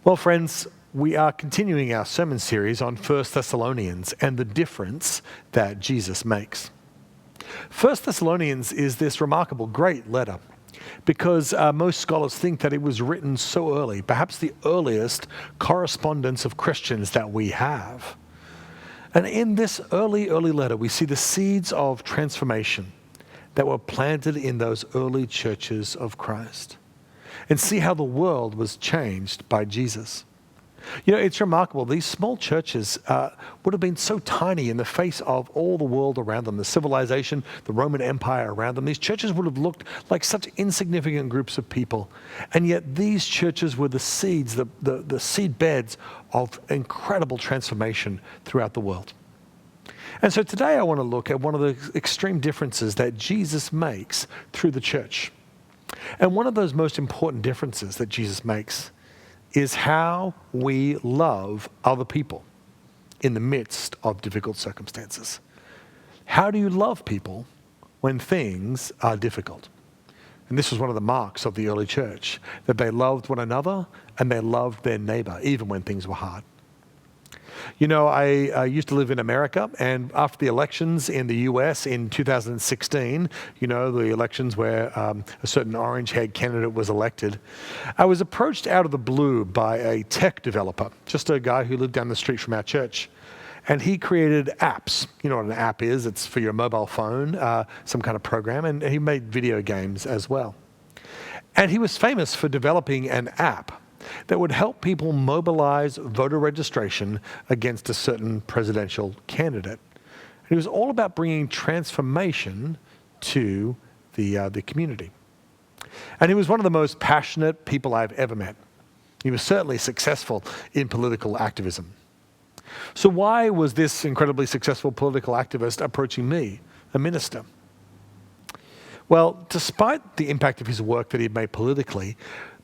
Well, friends, we are continuing our sermon series on 1 Thessalonians and the difference that Jesus makes. 1 Thessalonians is this remarkable, great letter because most scholars think that it was written so early, perhaps the earliest correspondence of Christians that we have. And in this early letter, we see the seeds of transformation that were planted in those early churches of Christ, and see how the world was changed by Jesus. You know, it's remarkable. These small churches would have been so tiny in the face of all the world around them, the civilization, the Roman Empire around them. These churches would have looked like such insignificant groups of people. And yet these churches were the seeds, the seed beds of incredible transformation throughout the world. And so today I want to look at one of the extreme differences that Jesus makes through the church. And one of those most important differences that Jesus makes is how we love other people in the midst of difficult circumstances. How do you love people when things are difficult? And this was one of the marks of the early church, that they loved one another and they loved their neighbor, even when things were hard. You know, I used to live in America, and after the elections in the US in 2016, you know, the elections where a certain orange-haired candidate was elected, I was approached out of the blue by a tech developer, just a guy who lived down the street from our church. And he created apps. You know what an app is? It's for your mobile phone, some kind of program, and he made video games as well. And he was famous for developing an app that would help people mobilize voter registration against a certain presidential candidate. And it was all about bringing transformation to the community. And he was one of the most passionate people I've ever met. He was certainly successful in political activism. So why was this incredibly successful political activist approaching me, a minister? Well, despite the impact of his work that he had made politically,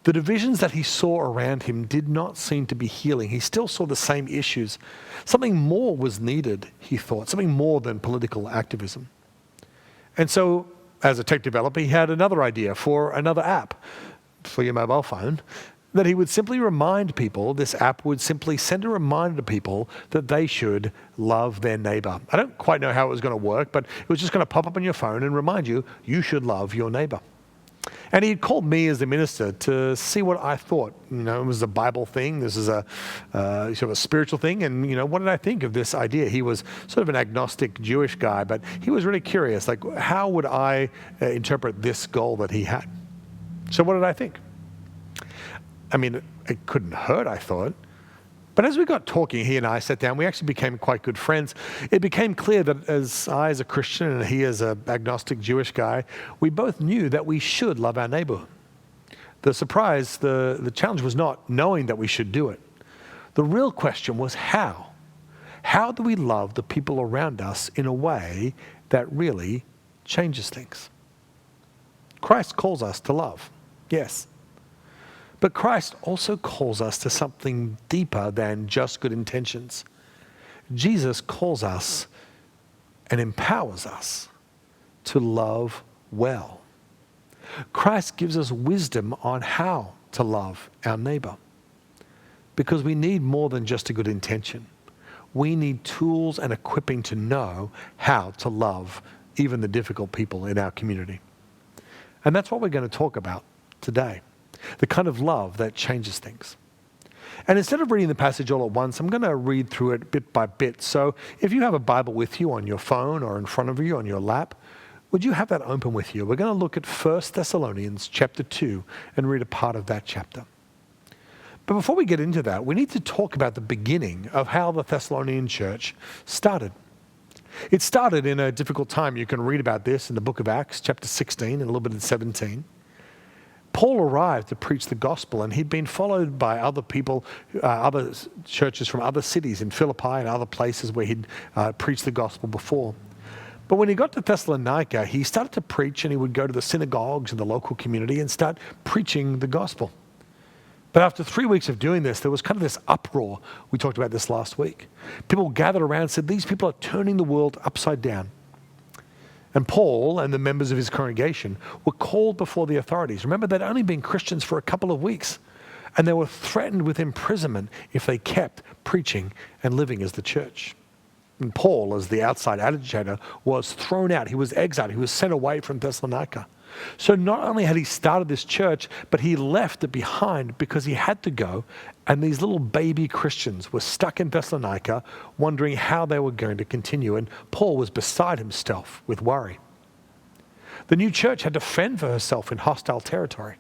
the divisions that he saw around him did not seem to be healing. He still saw the same issues. Something more was needed, he thought, something more than political activism. And so, as a tech developer, he had another idea for another app for your mobile phone, that he would simply remind people, this app would simply send a reminder to people that they should love their neighbor. I don't quite know how it was going to work, but it was just going to pop up on your phone and remind you, you should love your neighbor. And he called me as the minister to see what I thought. You know, it was a Bible thing. This is a sort of a spiritual thing. And, you know, what did I think of this idea? He was sort of an agnostic Jewish guy, but he was really curious. Like, how would I interpret this goal that he had? So what did I think? I mean, it couldn't hurt, I thought. But as we got talking, he and I sat down, we actually became quite good friends. It became clear that as a Christian and he as an agnostic Jewish guy, we both knew that we should love our neighbor. The surprise, the challenge was not knowing that we should do it. The real question was how. How do we love the people around us in a way that really changes things? Christ calls us to love, yes. But Christ also calls us to something deeper than just good intentions. Jesus calls us and empowers us to love well. Christ gives us wisdom on how to love our neighbor, because we need more than just a good intention. We need tools and equipping to know how to love even the difficult people in our community. And that's what we're going to talk about today. The kind of love that changes things. And instead of reading the passage all at once, I'm going to read through it bit by bit. So if you have a Bible with you on your phone or in front of you on your lap, would you have that open with you? We're going to look at 1 Thessalonians Chapter 2 and read a part of that chapter. But before we get into that, we need to talk about the beginning of how the Thessalonian church started. It started in a difficult time. You can read about this in the book of Acts, chapter 16 and a little bit in 17. Paul arrived to preach the gospel, and he'd been followed by other people, other churches from other cities in Philippi and other places where he'd preached the gospel before. But when he got to Thessalonica, he started to preach, and he would go to the synagogues in the local community and start preaching the gospel. But after 3 weeks of doing this, there was kind of this uproar. We talked about this last week. People gathered around and said, these people are turning the world upside down. And Paul and the members of his congregation were called before the authorities. Remember, they'd only been Christians for a couple of weeks. and they were threatened with imprisonment if they kept preaching and living as the church. And Paul, as the outside agitator, was thrown out. He was exiled. He was sent away from Thessalonica. So not only had he started this church, but he left it behind because he had to go. And these little baby Christians were stuck in Thessalonica, wondering how they were going to continue. And Paul was beside himself with worry. The new church had to fend for herself in hostile territory.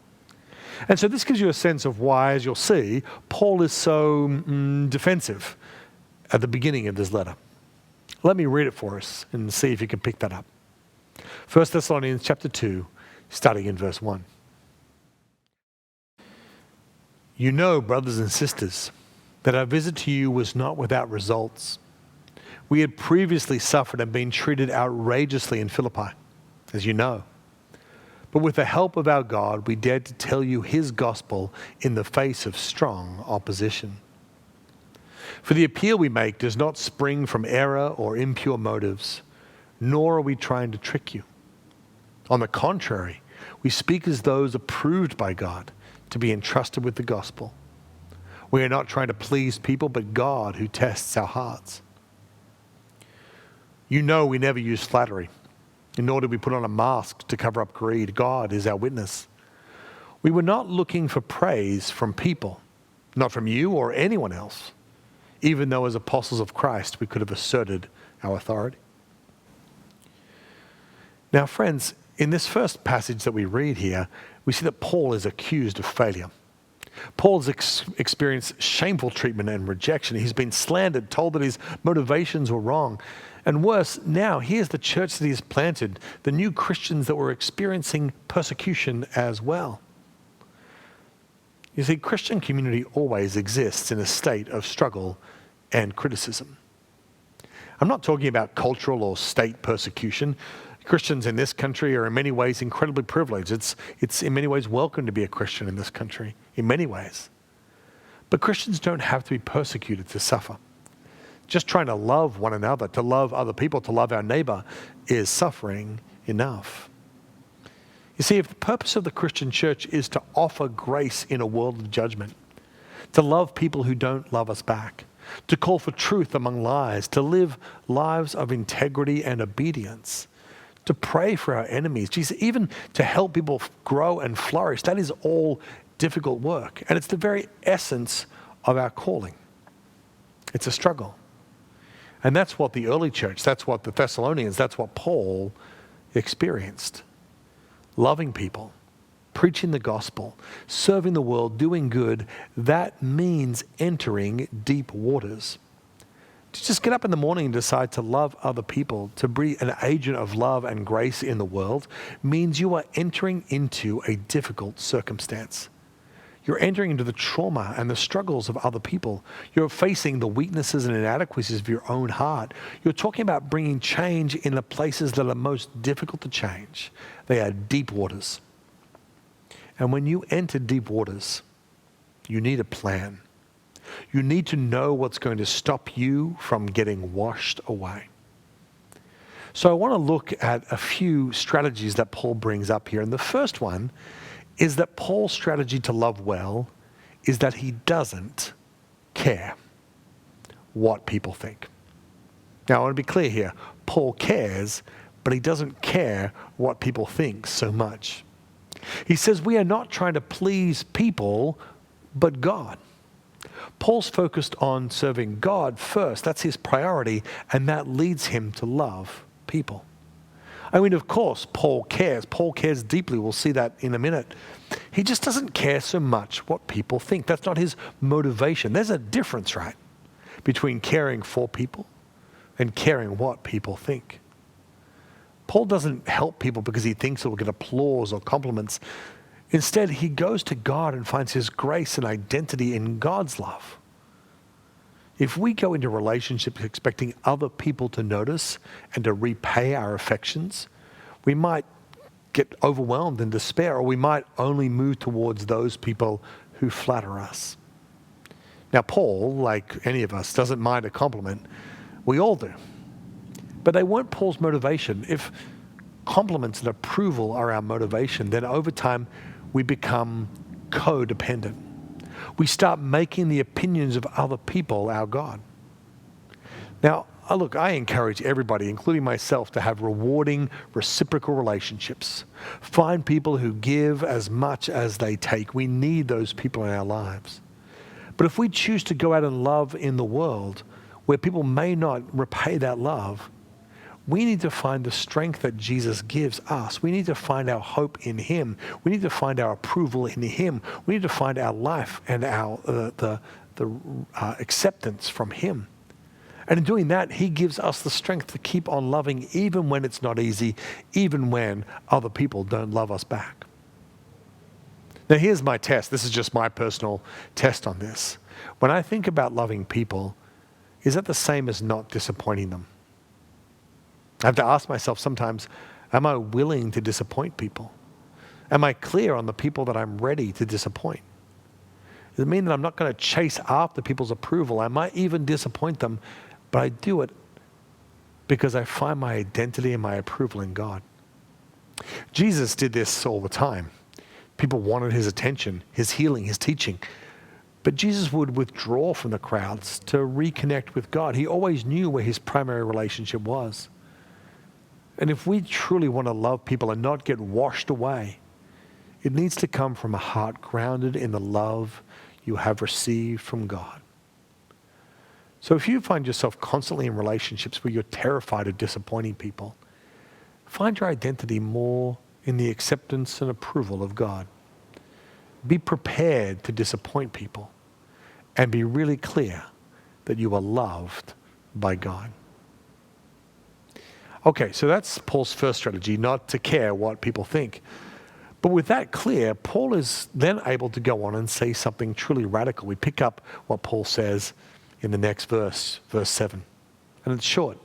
And so this gives you a sense of why, as you'll see, Paul is so defensive at the beginning of this letter. Let me read it for us and see if you can pick that up. 1 Thessalonians Chapter 2, starting in verse 1. You know, brothers and sisters, that our visit to you was not without results. We had previously suffered and been treated outrageously in Philippi, as you know. But with the help of our God, we dared to tell you his gospel in the face of strong opposition. For the appeal we make does not spring from error or impure motives, nor are we trying to trick you. On the contrary, we speak as those approved by God to be entrusted with the gospel. We are not trying to please people, but God who tests our hearts. You know we never use flattery, nor do we put on a mask to cover up greed. God is our witness. We were not looking for praise from people, not from you or anyone else, even though as apostles of Christ we could have asserted our authority. Now, friends, in this first passage that we read here, we see that Paul is accused of failure. Paul has experienced shameful treatment and rejection. He's been slandered, told that his motivations were wrong. And worse, now here's the church that he has planted, the new Christians that were experiencing persecution as well. You see, Christian community always exists in a state of struggle and criticism. I'm not talking about cultural or state persecution. Christians in this country are in many ways incredibly privileged. It's in many ways welcome to be a Christian in this country, in many ways. But Christians don't have to be persecuted to suffer. Just trying to love one another, to love other people, to love our neighbor is suffering enough. You see, if the purpose of the Christian church is to offer grace in a world of judgment, to love people who don't love us back, to call for truth among lies, to live lives of integrity and obedience, to pray for our enemies, Jesus, even to help people grow and flourish, that is all difficult work. And it's the very essence of our calling. It's a struggle. And that's what the early church, that's what the Thessalonians, that's what Paul experienced. Loving people, preaching the gospel, serving the world, doing good, that means entering deep waters. To just get up in the morning and decide to love other people, to be an agent of love and grace in the world, means you are entering into a difficult circumstance. You're entering into the trauma and the struggles of other people. You're facing the weaknesses and inadequacies of your own heart. You're talking about bringing change in the places that are most difficult to change. They are deep waters. And when you enter deep waters, you need a plan. You need to know what's going to stop you from getting washed away. So I want to look at a few strategies that Paul brings up here. And the first one is that Paul's strategy to love well is that he doesn't care what people think. Now, I want to be clear here. Paul cares, but he doesn't care what people think so much. He says we are not trying to please people, but God. Paul's focused on serving God first. That's his priority, and that leads him to love people. I mean, of course, Paul cares. Paul cares deeply. We'll see that in a minute. He just doesn't care so much what people think. That's not his motivation. There's a difference, right, between caring for people and caring what people think. Paul doesn't help people because he thinks he'll get applause or compliments. Instead, he goes to God and finds his grace and identity in God's love. If we go into relationships expecting other people to notice and to repay our affections, we might get overwhelmed in despair, or we might only move towards those people who flatter us. Now, Paul, like any of us, doesn't mind a compliment. We all do. But they weren't Paul's motivation. If compliments and approval are our motivation, then over time we become codependent. We start making the opinions of other people our God. Now, look, I encourage everybody, including myself, to have rewarding, reciprocal relationships. Find people who give as much as they take. We need those people in our lives. But if we choose to go out and love in the world where people may not repay that love, we need to find the strength that Jesus gives us. We need to find our hope in him. We need to find our approval in him. We need to find our life and our acceptance from him. And in doing that, he gives us the strength to keep on loving even when it's not easy, even when other people don't love us back. Now here's my test. This is just my personal test on this. When I think about loving people, is that the same as not disappointing them? I have to ask myself sometimes, am I willing to disappoint people? Am I clear on the people that I'm ready to disappoint? Does it mean that I'm not going to chase after people's approval? I might even disappoint them, but I do it because I find my identity and my approval in God. Jesus did this all the time. People wanted his attention, his healing, his teaching. But Jesus would withdraw from the crowds to reconnect with God. He always knew where his primary relationship was. And if we truly want to love people and not get washed away, it needs to come from a heart grounded in the love you have received from God. So if you find yourself constantly in relationships where you're terrified of disappointing people, find your identity more in the acceptance and approval of God. Be prepared to disappoint people and be really clear that you are loved by God. Okay, so that's Paul's first strategy, not to care what people think. But with that clear, Paul is then able to go on and say something truly radical. We pick up what Paul says in the next verse, verse 7. And it's short.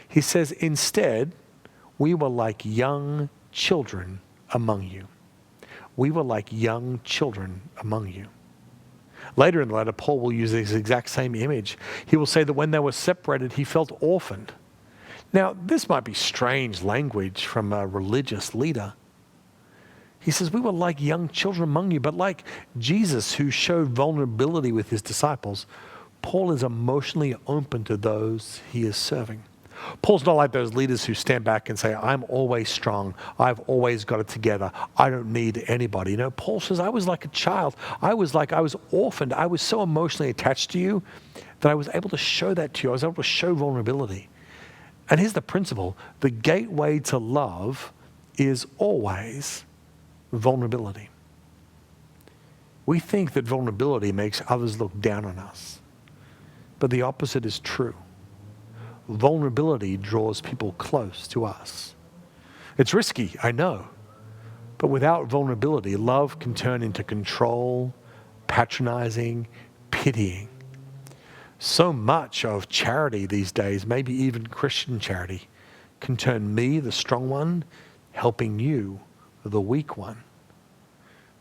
He says, instead, we were like young children among you. We were like young children among you. Later in the letter, Paul will use this exact same image. He will say that when they were separated, he felt orphaned. Now, this might be strange language from a religious leader. He says, we were like young children among you, but like Jesus, who showed vulnerability with his disciples, Paul is emotionally open to those he is serving. Paul's not like those leaders who stand back and say, I'm always strong. I've always got it together. I don't need anybody. No, Paul says, I was like a child. I was orphaned. I was so emotionally attached to you that I was able to show that to you. I was able to show vulnerability. And here's the principle. The gateway to love is always vulnerability. We think that vulnerability makes others look down on us. But the opposite is true. Vulnerability draws people close to us. It's risky, I know. But without vulnerability, love can turn into control, patronizing, pitying. So much of charity these days, maybe even Christian charity, can turn me, the strong one, helping you, the weak one.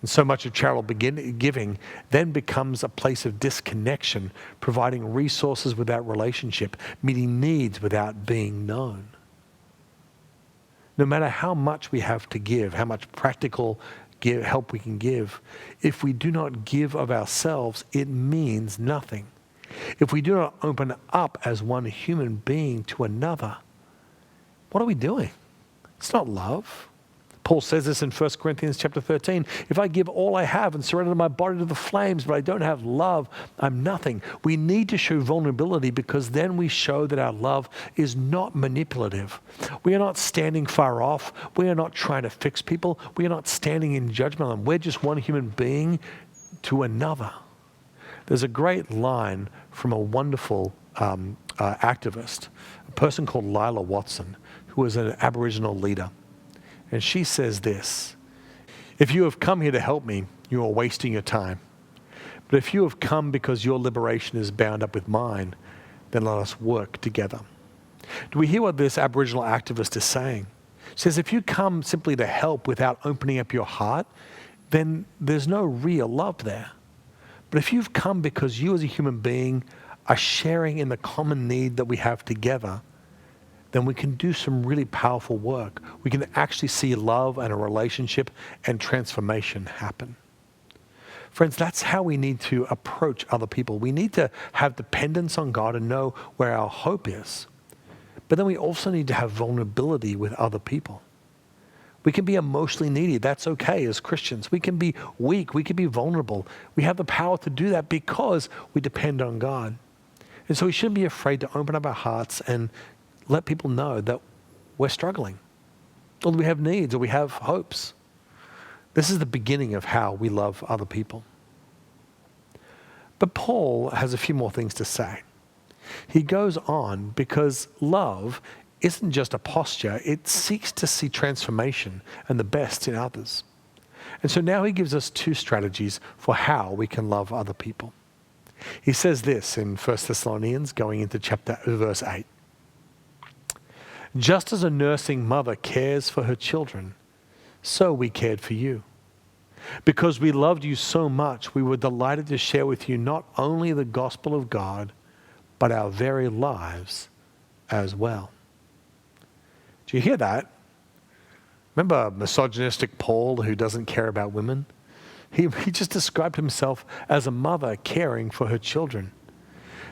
And so much of charitable giving then becomes a place of disconnection, providing resources without relationship, meeting needs without being known. No matter how much we have to give, how much practical help we can give, if we do not give of ourselves, it means nothing. If we do not open up as one human being to another, what are we doing? It's not love. Paul says this in 1 Corinthians chapter 13. If I give all I have and surrender my body to the flames, but I don't have love, I'm nothing. We need to show vulnerability because then we show that our love is not manipulative. We are not standing far off. We are not trying to fix people. We are not standing in judgment on them. We're just one human being to another. There's a great line from a wonderful activist, a person called Lila Watson, who was an Aboriginal leader. And she says this, if you have come here to help me, you are wasting your time. But if you have come because your liberation is bound up with mine, then let us work together. Do we hear what this Aboriginal activist is saying? She says, if you come simply to help without opening up your heart, then there's no real love there. But if you've come because you as a human being are sharing in the common need that we have together, then we can do some really powerful work. We can actually see love and a relationship and transformation happen. Friends, that's how we need to approach other people. We need to have dependence on God and know where our hope is. But then we also need to have vulnerability with other people. We can be emotionally needy. That's okay as Christians. We can be weak. We can be vulnerable. We have the power to do that because we depend on God. And so we shouldn't be afraid to open up our hearts and let people know that we're struggling, or that we have needs, or we have hopes. This is the beginning of how we love other people. But Paul has a few more things to say. He goes on because love isn't just a posture, it seeks to see transformation and the best in others. And so now he gives us two strategies for how we can love other people. He says this in 1 Thessalonians, going into verse 8. Just as a nursing mother cares for her children, so we cared for you. Because we loved you so much, we were delighted to share with you not only the gospel of God, but our very lives as well. Do you hear that? Remember misogynistic Paul who doesn't care about women? He just described himself as a mother caring for her children.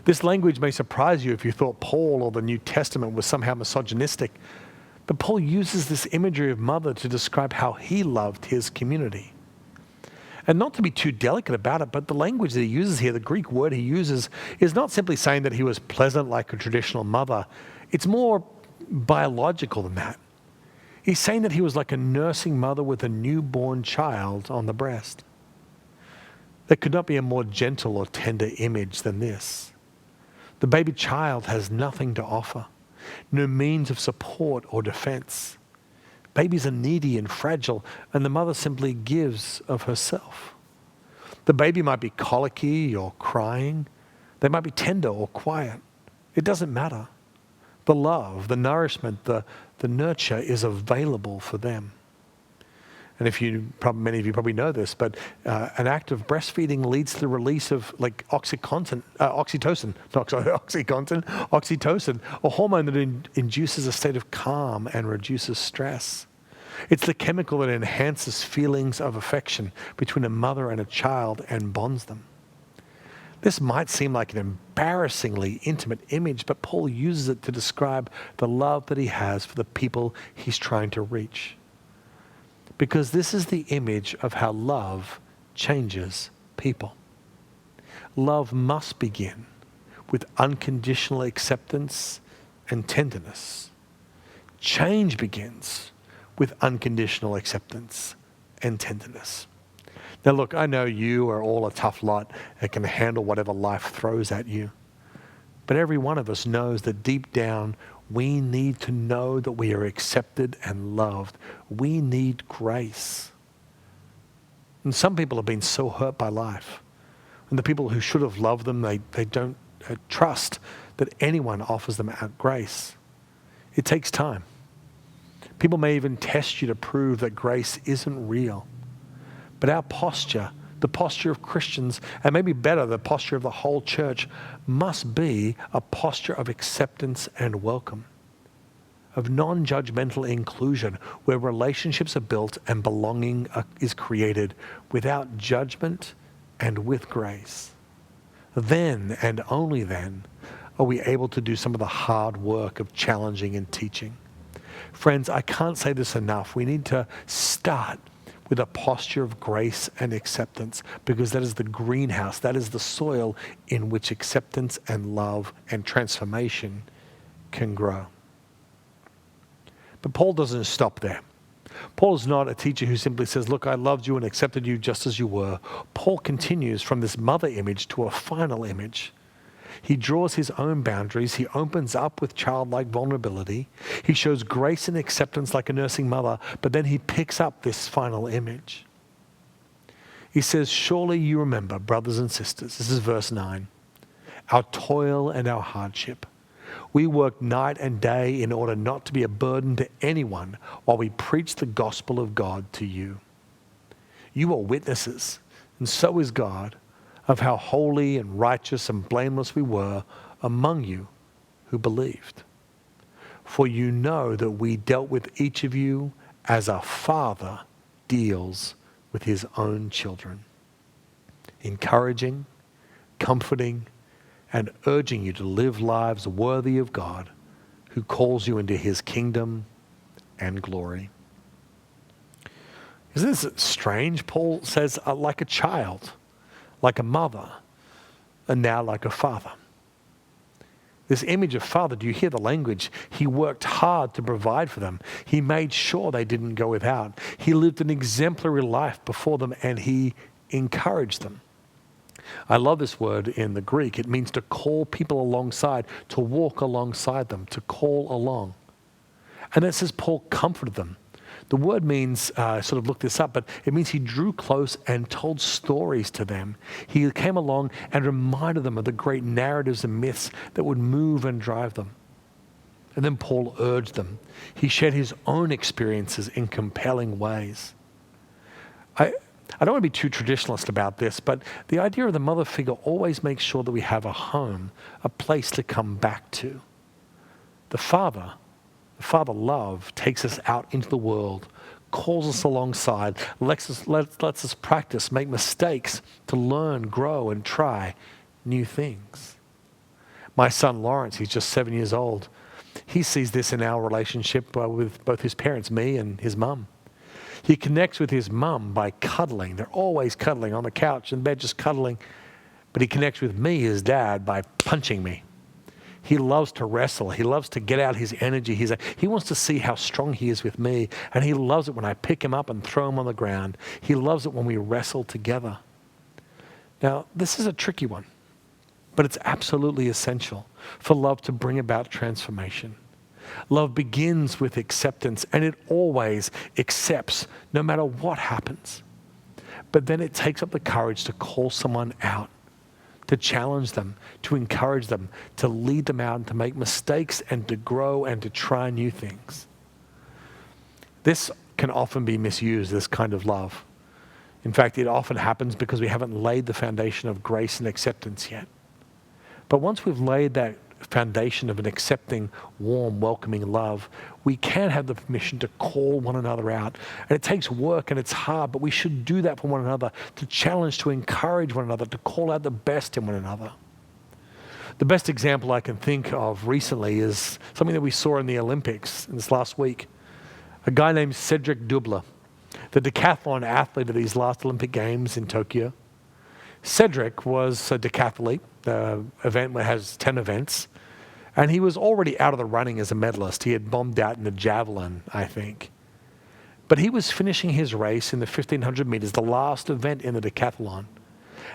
This language may surprise you if you thought Paul or the New Testament was somehow misogynistic, but Paul uses this imagery of mother to describe how he loved his community. And not to be too delicate about it, but the language that he uses here, the Greek word he uses, is not simply saying that he was pleasant like a traditional mother. It's more biological than that. He's saying that he was like a nursing mother with a newborn child on the breast. There could not be a more gentle or tender image than this. The baby child has nothing to offer, no means of support or defense. Babies are needy and fragile, and the mother simply gives of herself. The baby might be colicky or crying. They might be tender or quiet. It doesn't matter. The love, the nourishment, the nurture is available for them. And many of you probably know this, but an act of breastfeeding leads to the release of oxytocin, a hormone that induces a state of calm and reduces stress. It's the chemical that enhances feelings of affection between a mother and a child and bonds them. This might seem like an embarrassingly intimate image, but Paul uses it to describe the love that he has for the people he's trying to reach. Because this is the image of how love changes people. Love must begin with unconditional acceptance and tenderness. Change begins with unconditional acceptance and tenderness. Now look, I know you are all a tough lot that can handle whatever life throws at you. But every one of us knows that deep down, we need to know that we are accepted and loved. We need grace. And some people have been so hurt by life. And the people who should have loved them, they don't trust that anyone offers them grace. It takes time. People may even test you to prove that grace isn't real. But our posture, the posture of Christians, and maybe better, the posture of the whole church, must be a posture of acceptance and welcome, of non-judgmental inclusion, where relationships are built and belonging is created without judgment and with grace. Then, and only then, are we able to do some of the hard work of challenging and teaching. Friends, I can't say this enough. We need to start with a posture of grace and acceptance, because that is the greenhouse, that is the soil in which acceptance and love and transformation can grow. But Paul doesn't stop there. Paul is not a teacher who simply says, look, I loved you and accepted you just as you were. Paul continues from this mother image to a final image. He draws his own boundaries. He opens up with childlike vulnerability. He shows grace and acceptance like a nursing mother, but then he picks up this final image. He says, surely you remember, brothers and sisters, this is verse 9, our toil and our hardship. We worked night and day in order not to be a burden to anyone while we preach the gospel of God to you. You are witnesses, and so is God, of how holy and righteous and blameless we were among you who believed. For you know that we dealt with each of you as a father deals with his own children. encouraging, comforting, and urging you to live lives worthy of God, who calls you into his kingdom and glory. Isn't this strange? Paul says, like a child, like a mother, and now like a father. This image of father, do you hear the language? He worked hard to provide for them. He made sure they didn't go without. He lived an exemplary life before them, and he encouraged them. I love this word in the Greek. It means to call people alongside, to walk alongside them, to call along. And it says Paul comforted them. The word means, I sort of looked this up, but it means he drew close and told stories to them. He came along and reminded them of the great narratives and myths that would move and drive them. And then Paul urged them. He shared his own experiences in compelling ways. I don't want to be too traditionalist about this, but the idea of the mother figure always makes sure that we have a home, a place to come back to. The father love takes us out into the world, calls us alongside, lets us practice, make mistakes, to learn, grow, and try new things. My son Lawrence, he's just 7 years old. He sees this in our relationship with both his parents, me and his mum. He connects with his mum by cuddling. They're always cuddling on the couch in bed, just cuddling. But he connects with me, his dad, by punching me. He loves to wrestle. He loves to get out his energy. He wants to see how strong he is with me. And he loves it when I pick him up and throw him on the ground. He loves it when we wrestle together. Now, this is a tricky one, but it's absolutely essential for love to bring about transformation. Love begins with acceptance, and it always accepts no matter what happens. But then it takes up the courage to call someone out, to challenge them, to encourage them, to lead them out and to make mistakes and to grow and to try new things. This can often be misused, this kind of love. In fact, it often happens because we haven't laid the foundation of grace and acceptance yet. But once we've laid that foundation of an accepting, warm, welcoming love, we can have the permission to call one another out. And it takes work and it's hard, but we should do that for one another, to challenge, to encourage one another, to call out the best in one another. The best example I can think of recently is something that we saw in the Olympics in this last week. A guy named Cedric Doubler, the decathlon athlete of these last Olympic Games in Tokyo. Cedric was a decathlete. The event has 10 events, and he was already out of the running as a medalist. He had bombed out in the javelin, I think. But he was finishing his race in the 1,500 meters, the last event in the decathlon.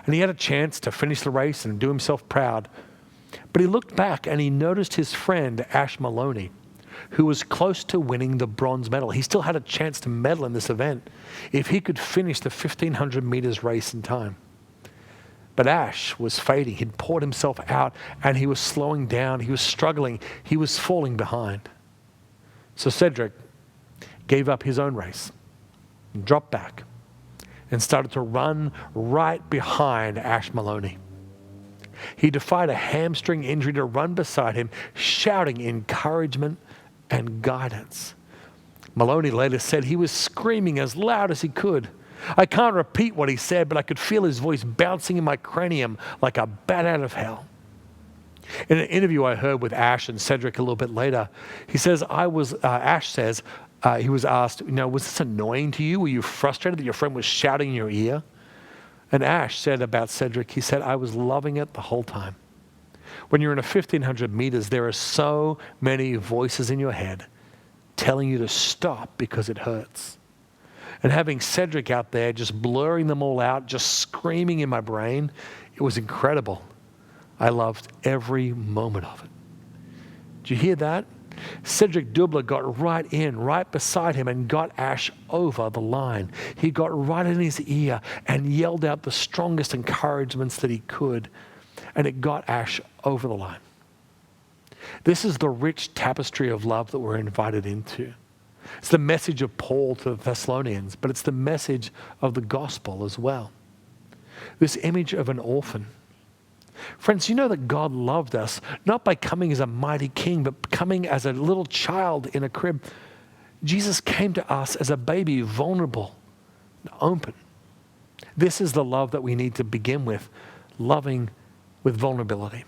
And he had a chance to finish the race and do himself proud. But he looked back and he noticed his friend, Ash Maloney, who was close to winning the bronze medal. He still had a chance to medal in this event if he could finish the 1,500 meters race in time. But Ash was fading. He'd poured himself out and he was slowing down. He was struggling. He was falling behind. So Cedric gave up his own race, dropped back, and started to run right behind Ash Maloney. He defied a hamstring injury to run beside him, shouting encouragement and guidance. Maloney later said he was screaming as loud as he could. I can't repeat what he said, but I could feel his voice bouncing in my cranium like a bat out of hell. In an interview I heard with Ash and Cedric a little bit later, he says, Ash says, he was asked, was this annoying to you? Were you frustrated that your friend was shouting in your ear? And Ash said about Cedric, he said, I was loving it the whole time. When you're in a 1,500 meters, there are so many voices in your head telling you to stop because it hurts. And having Cedric out there just blurring them all out, just screaming in my brain, it was incredible. I loved every moment of it. Did you hear that? Cedric Doubler got right beside him and got Ash over the line. He got right in his ear and yelled out the strongest encouragements that he could, and it got Ash over the line. This is the rich tapestry of love that we're invited into. It's the message of Paul to the Thessalonians, but it's the message of the gospel as well. This image of an orphan. Friends, you know that God loved us not by coming as a mighty king, but coming as a little child in a crib. Jesus came to us as a baby, vulnerable, open. This is the love that we need to begin with, loving with vulnerability.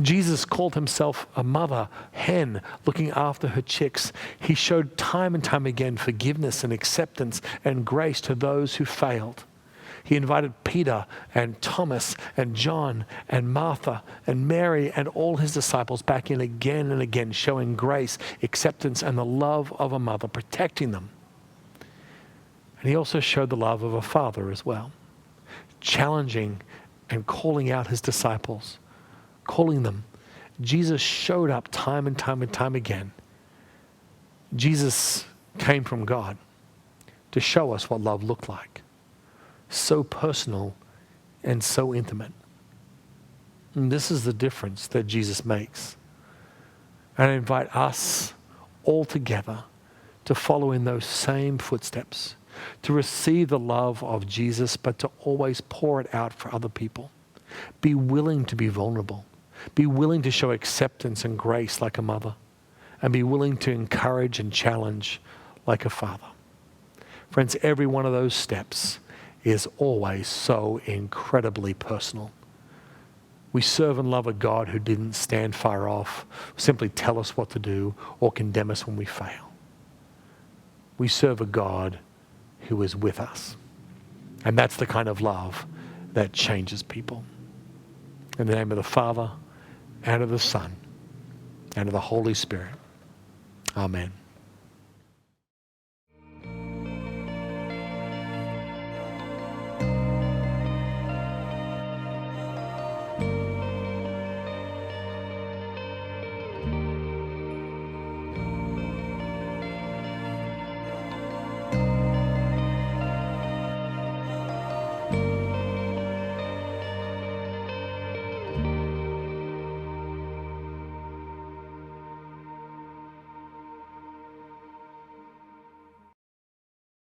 Jesus called himself a mother hen looking after her chicks. He showed time and time again forgiveness and acceptance and grace to those who failed. He invited Peter and Thomas and John and Martha and Mary and all his disciples back in again and again, showing grace, acceptance, and the love of a mother, protecting them. And he also showed the love of a father as well, challenging and calling out his disciples, calling them. Jesus showed up time and time and time again. Jesus came from God to show us what love looked like. So personal and so intimate. And this is the difference that Jesus makes. And I invite us all together to follow in those same footsteps, to receive the love of Jesus, but to always pour it out for other people. Be willing to be vulnerable. Be willing to show acceptance and grace like a mother, and be willing to encourage and challenge like a father. Friends, every one of those steps is always so incredibly personal. We serve and love a God who didn't stand far off, simply tell us what to do, or condemn us when we fail. We serve a God who is with us. And that's the kind of love that changes people. In the name of the Father, and of the Son, and of the Holy Spirit. Amen.